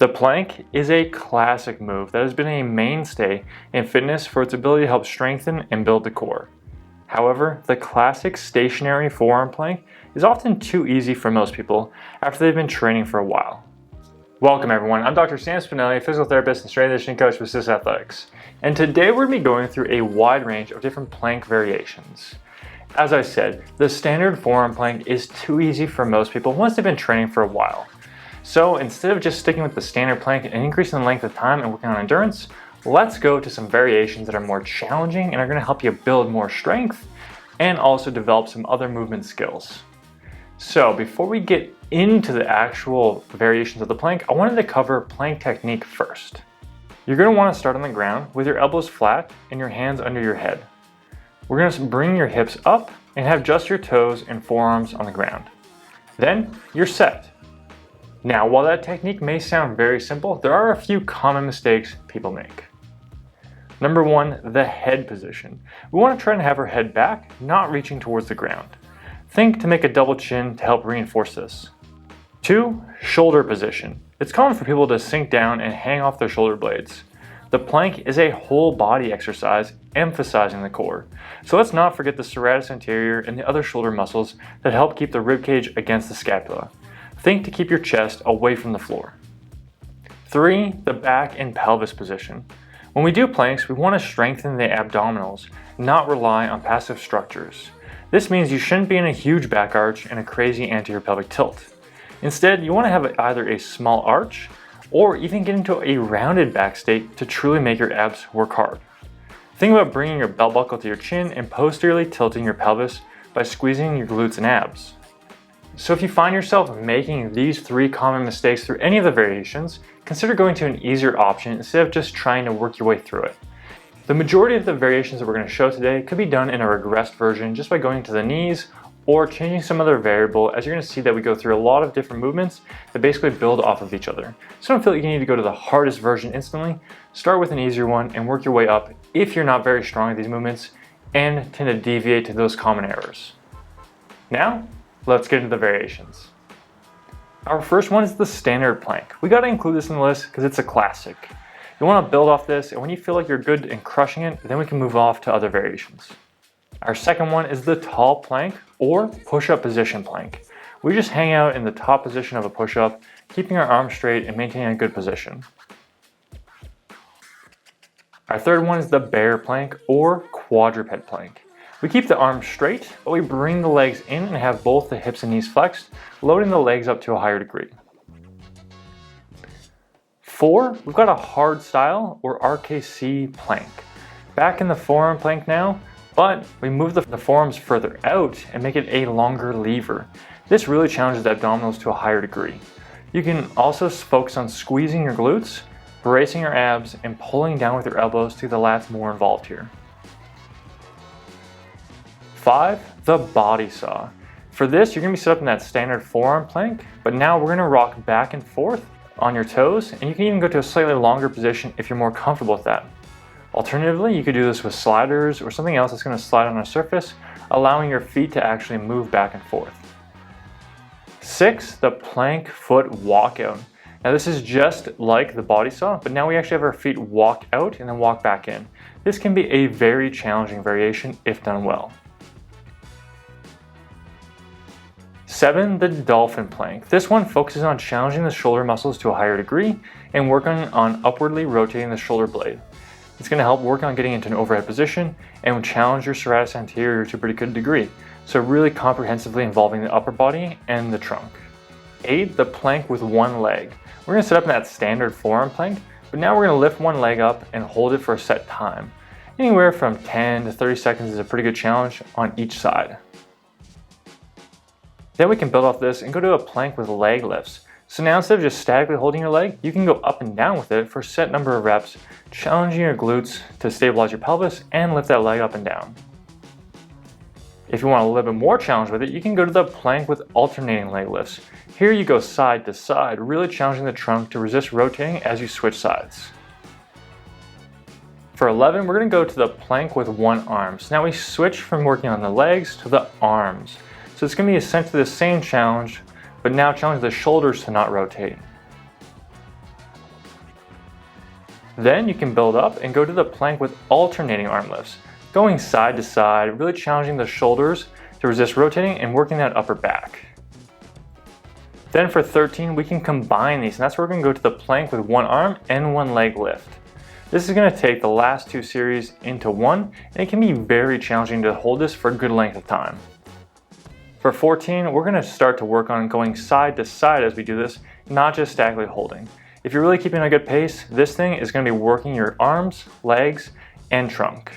The plank is a classic move that has been a mainstay in fitness for its ability to help strengthen and build the core. However, the classic stationary forearm plank is often too easy for most people after they've been training for a while. Welcome everyone, I'm Dr. Sam Spinelli, physical therapist and strength and conditioning coach with Sis Athletics. And today we're going to be going through a wide range of different plank variations. As I said, the standard forearm plank is too easy for most people once they've been training for a while. So instead of just sticking with the standard plank and increasing the length of time and working on endurance, let's go to some variations that are more challenging and are going to help you build more strength and also develop some other movement skills. So before we get into the actual variations of the plank, I wanted to cover plank technique first. You're going to want to start on the ground with your elbows flat and your hands under your head. We're going to bring your hips up and have just your toes and forearms on the ground. Then you're set. Now, while that technique may sound very simple, there are a few common mistakes people make. Number one, the head position. We want to try and have our head back, not reaching towards the ground. Think to make a double chin to help reinforce this. 2, shoulder position. It's common for people to sink down and hang off their shoulder blades. The plank is a whole body exercise emphasizing the core. So let's not forget the serratus anterior and the other shoulder muscles that help keep the ribcage against the scapula. Think to keep your chest away from the floor. 3, the back and pelvis position. When we do planks, we want to strengthen the abdominals, not rely on passive structures. This means you shouldn't be in a huge back arch and a crazy anterior pelvic tilt. Instead, you want to have either a small arch or even get into a rounded back state to truly make your abs work hard. Think about bringing your belt buckle to your chin and posteriorly tilting your pelvis by squeezing your glutes and abs. So if you find yourself making these 3 common mistakes through any of the variations, consider going to an easier option instead of just trying to work your way through it. The majority of the variations that we're going to show today could be done in a regressed version just by going to the knees or changing some other variable, as you're going to see that we go through a lot of different movements that basically build off of each other. So don't feel like you need to go to the hardest version instantly. Start with an easier one and work your way up if you're not very strong at these movements and tend to deviate to those common errors. Now, let's get into the variations. Our first one is the standard plank. We got to include this in the list because it's a classic. You want to build off this, and when you feel like you're good in crushing it, then we can move off to other variations. Our second one is the tall plank or push-up position plank. We just hang out in the top position of a push-up, keeping our arms straight and maintaining a good position. Our third one is the bear plank or quadruped plank. We keep the arms straight, but we bring the legs in and have both the hips and knees flexed, loading the legs up to a higher degree. 4, we've got a hardstyle or RKC plank. Back in the forearm plank now, but we move the forearms further out and make it a longer lever. This really challenges the abdominals to a higher degree. You can also focus on squeezing your glutes, bracing your abs, and pulling down with your elbows to get the lats more involved here. 5, the body saw. For this, you're going to be set up in that standard forearm plank, but now we're going to rock back and forth on your toes, and you can even go to a slightly longer position if you're more comfortable with that. Alternatively, you could do this with sliders or something else that's going to slide on a surface, allowing your feet to actually move back and forth. 6, the plank foot walkout. Now this is just like the body saw, but now we actually have our feet walk out and then walk back in. This can be a very challenging variation if done well. 7, the dolphin plank. This one focuses on challenging the shoulder muscles to a higher degree and working on upwardly rotating the shoulder blade. It's going to help work on getting into an overhead position and will challenge your serratus anterior to a pretty good degree. So really comprehensively involving the upper body and the trunk. 8, the plank with one leg. We're going to set up in that standard forearm plank, but now we're going to lift one leg up and hold it for a set time. Anywhere from 10 to 30 seconds is a pretty good challenge on each side. Then we can build off this and go to a plank with leg lifts. So now instead of just statically holding your leg, you can go up and down with it for a set number of reps, challenging your glutes to stabilize your pelvis and lift that leg up and down. If you want a little bit more challenge with it, you can go to the plank with alternating leg lifts. Here you go side to side, really challenging the trunk to resist rotating as you switch sides. For 11, we're going to go to the plank with one arm. So now we switch from working on the legs to the arms. So it's going to be essentially the same challenge, but now challenge the shoulders to not rotate. Then you can build up and go to the plank with alternating arm lifts, going side to side, really challenging the shoulders to resist rotating and working that upper back. Then for 13, we can combine these, and that's where we're gonna go to the plank with one arm and one leg lift. This is gonna take the last two series into one, and it can be very challenging to hold this for a good length of time. For 14, we're gonna start to work on going side to side as we do this, not just statically holding. If you're really keeping a good pace, this thing is gonna be working your arms, legs, and trunk.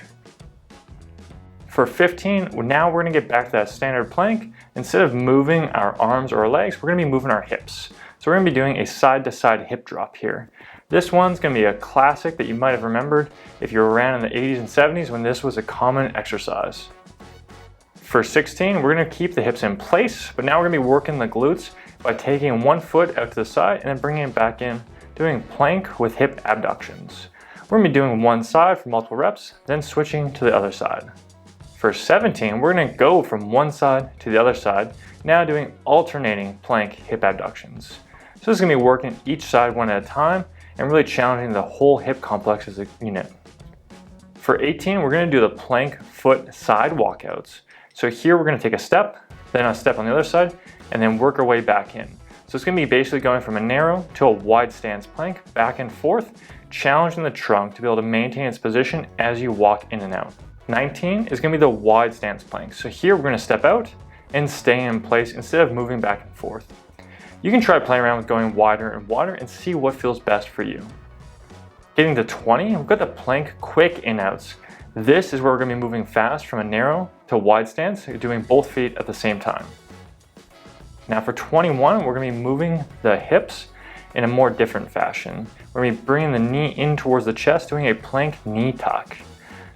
For 15, now we're gonna get back to that standard plank. Instead of moving our arms or our legs, we're gonna be moving our hips. So we're gonna be doing a side-to-side hip drop here. This one's gonna be a classic that you might have remembered if you were around in the 80s and 70s when this was a common exercise. For 16, we're gonna keep the hips in place, but now we're gonna be working the glutes by taking one foot out to the side and then bringing it back in, doing plank with hip abductions. We're gonna be doing one side for multiple reps, then switching to the other side. For 17, we're gonna go from one side to the other side, now doing alternating plank hip abductions. So this is gonna be working each side one at a time and really challenging the whole hip complex as a unit. For 18, we're gonna do the plank foot side walkouts. So here we're gonna take a step, then a step on the other side, and then work our way back in. So it's gonna be basically going from a narrow to a wide stance plank, back and forth, challenging the trunk to be able to maintain its position as you walk in and out. 19 is gonna be the wide stance plank. So here we're gonna step out and stay in place instead of moving back and forth. You can try playing around with going wider and wider and see what feels best for you. Getting to 20, we've got the plank quick in-outs. This is where we're gonna be moving fast from a narrow to wide stance, doing both feet at the same time. Now for 21, we're gonna be moving the hips in a more different fashion. We're gonna be bringing the knee in towards the chest, doing a plank knee tuck.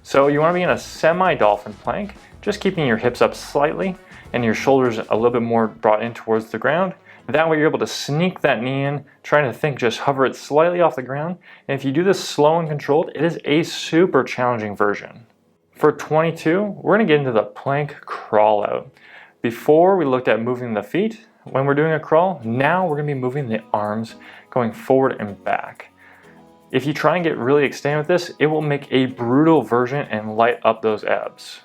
So you wanna be in a semi-dolphin plank, just keeping your hips up slightly and your shoulders a little bit more brought in towards the ground. That way you're able to sneak that knee in, trying to think, just hover it slightly off the ground. And if you do this slow and controlled, it is a super challenging version. For 22, we're gonna get into the plank crawl out. Before we looked at moving the feet when we're doing a crawl, now we're gonna be moving the arms going forward and back. If you try and get really extended with this, it will make a brutal version and light up those abs.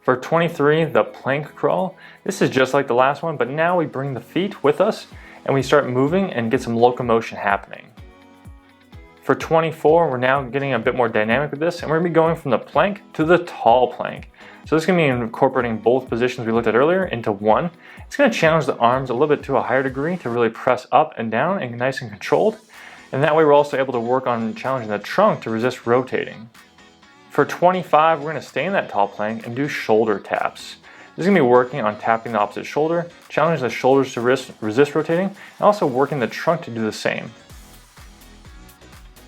For 23, the plank crawl, this is just like the last one, but now we bring the feet with us and we start moving and get some locomotion happening. For 24, we're now getting a bit more dynamic with this, and we're gonna be going from the plank to the tall plank. So this is gonna be incorporating both positions we looked at earlier into one. It's gonna challenge the arms a little bit to a higher degree to really press up and down and nice and controlled. And that way we're also able to work on challenging the trunk to resist rotating. For 25, we're gonna stay in that tall plank and do shoulder taps. This is gonna be working on tapping the opposite shoulder, challenging the shoulders to resist rotating, and also working the trunk to do the same.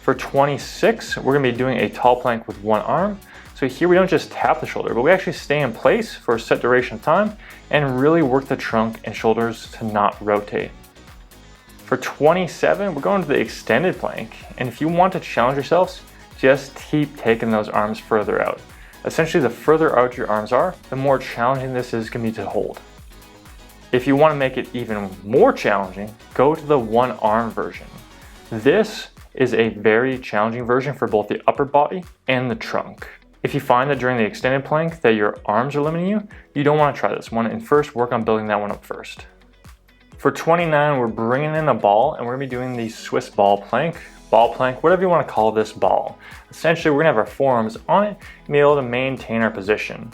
For 26, we're gonna be doing a tall plank with one arm. So here we don't just tap the shoulder, but we actually stay in place for a set duration of time and really work the trunk and shoulders to not rotate. For 27, we're going to the extended plank. And if you want to challenge yourselves, just keep taking those arms further out. Essentially, the further out your arms are, the more challenging this is going to be to hold. If you want to make it even more challenging, go to the one arm version. This is a very challenging version for both the upper body and the trunk. If you find that during the extended plank that your arms are limiting you, you don't want to try this one, and first work on building that one up first. For 29, we're bringing in a ball and we're gonna be doing the Swiss ball plank, whatever you wanna call this ball. Essentially, we're gonna have our forearms on it and be able to maintain our position.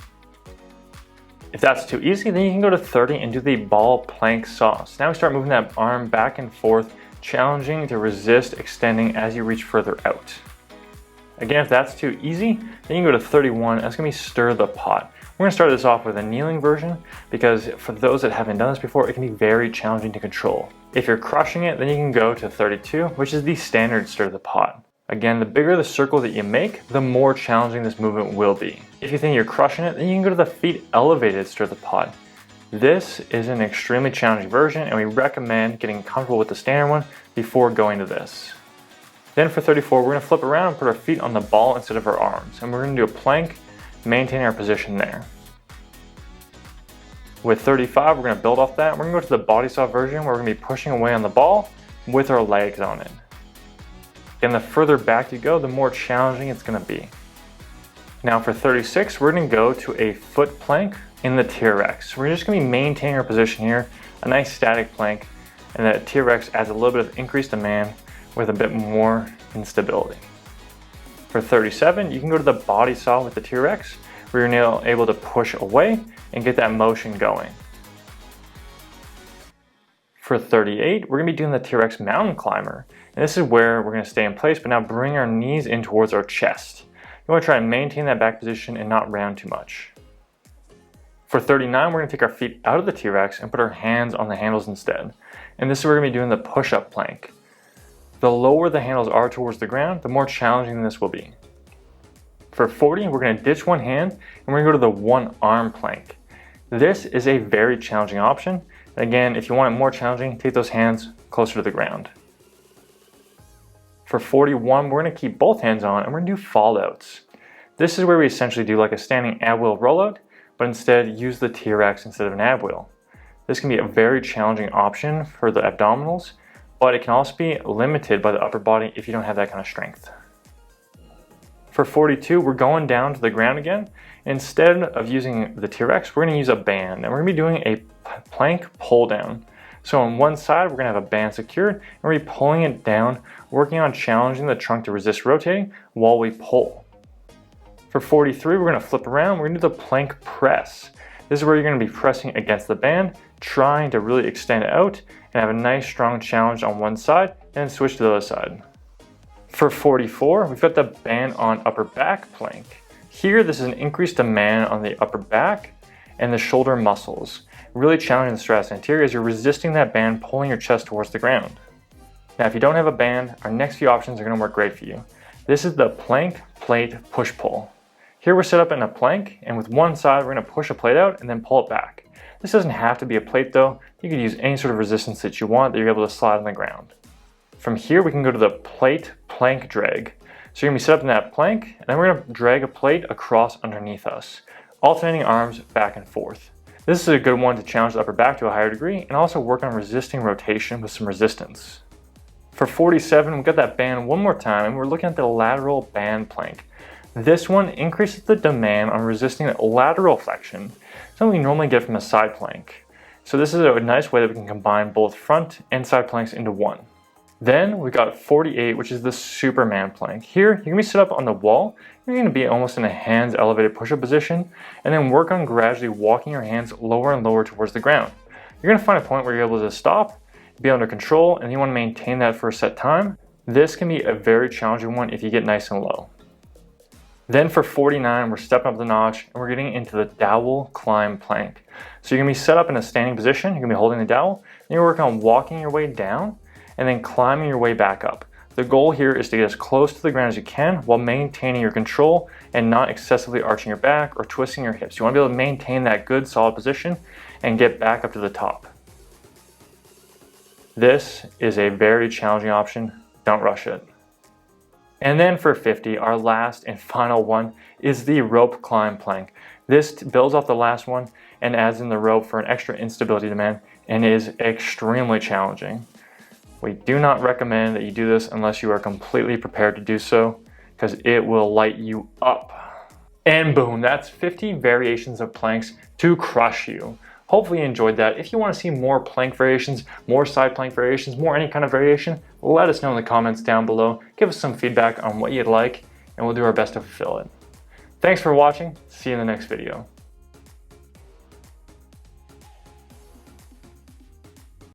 If that's too easy, then you can go to 30 and do the ball plank sauce. Now we start moving that arm back and forth, challenging to resist extending as you reach further out. Again, if that's too easy, then you can go to 31, that's gonna be stir the pot. We're gonna start this off with a kneeling version because for those that haven't done this before, it can be very challenging to control. If you're crushing it, then you can go to 32, which is the standard stir the pot. Again, the bigger the circle that you make, the more challenging this movement will be. If you think you're crushing it, then you can go to the feet elevated stir the pot. This is an extremely challenging version and we recommend getting comfortable with the standard one before going to this. Then for 34, we're gonna flip around and put our feet on the ball instead of our arms. And we're gonna do a plank, maintain our position there. With 35, we're gonna build off that. We're gonna go to the body saw version where we're gonna be pushing away on the ball with our legs on it. Again, the further back you go, the more challenging it's going to be. Now for 36, we're going to go to a foot plank in the TRX. We're just going to be maintaining our position here, a nice static plank, and that TRX adds a little bit of increased demand with a bit more instability. For 37, you can go to the body saw with the TRX, where you're now able to push away and get that motion going. For 38, we're going to be doing the TRX mountain climber, and this is where we're going to stay in place, but now bring our knees in towards our chest. You want to try and maintain that back position and not round too much. For 39, we're going to take our feet out of the TRX and put our hands on the handles instead. And this is where we're going to be doing the push-up plank. The lower the handles are towards the ground, the more challenging this will be. For 40, we're going to ditch one hand and we're going to go to the one arm plank. This is a very challenging option. And again, if you want it more challenging, take those hands closer to the ground. For 41, we're going to keep both hands on and we're going to do fallouts. This is where we essentially do like a standing ab wheel rollout, but instead use the TRX instead of an ab wheel. This can be a very challenging option for the abdominals, but it can also be limited by the upper body if you don't have that kind of strength. For 42, we're going down to the ground again. Instead of using the TRX, we're going to use a band, and we're going to be doing a plank pull down. So on one side, we're going to have a band secured, and we're going to be pulling it down, working on challenging the trunk to resist rotating while we pull. For 43, we're going to flip around, we're going to do the plank press. This is where you're going to be pressing against the band, trying to really extend it out, and have a nice strong challenge on one side, and then switch to the other side. For 44, we've got the band on upper back plank. Here, this is an increased demand on the upper back and the shoulder muscles, really challenging the serratus anterior as you're resisting that band, pulling your chest towards the ground. Now, if you don't have a band, our next few options are going to work great for you. This is the plank plate push-pull. Here we're set up in a plank, and with one side, we're going to push a plate out and then pull it back. This doesn't have to be a plate though. You can use any sort of resistance that you want that you're able to slide on the ground. From here, we can go to the plate plank drag. So you're going to be set up in that plank, and then we're going to drag a plate across underneath us, alternating arms back and forth. This is a good one to challenge the upper back to a higher degree and also work on resisting rotation with some resistance. For 47, we've got that band one more time, and we're looking at the lateral band plank. This one increases the demand on resisting lateral flexion, something we normally get from a side plank. So this is a nice way that we can combine both front and side planks into one. Then we got 48, which is the Superman plank. Here, you're gonna be set up on the wall. You're gonna be almost in a hands elevated push-up position, and then work on gradually walking your hands lower and lower towards the ground. You're gonna find a point where you're able to stop, be under control, and you wanna maintain that for a set time. This can be a very challenging one if you get nice and low. Then for 49, we're stepping up the notch and we're getting into the dowel climb plank. So you're gonna be set up in a standing position, you're gonna be holding the dowel, and you're working on walking your way down and then climbing your way back up. The goal here is to get as close to the ground as you can while maintaining your control and not excessively arching your back or twisting your hips. You wanna be able to maintain that good solid position and get back up to the top. This is a very challenging option, don't rush it. And then for 50, our last and final one is the rope climb plank. This builds off the last one and adds in the rope for an extra instability demand and is extremely challenging. We do not recommend that you do this unless you are completely prepared to do so, because it will light you up. And boom, that's 50 variations of planks to crush you. Hopefully you enjoyed that. If you want to see more plank variations, more side plank variations, more any kind of variation, let us know in the comments down below. Give us some feedback on what you'd like, and we'll do our best to fulfill it. Thanks for watching. See you in the next video.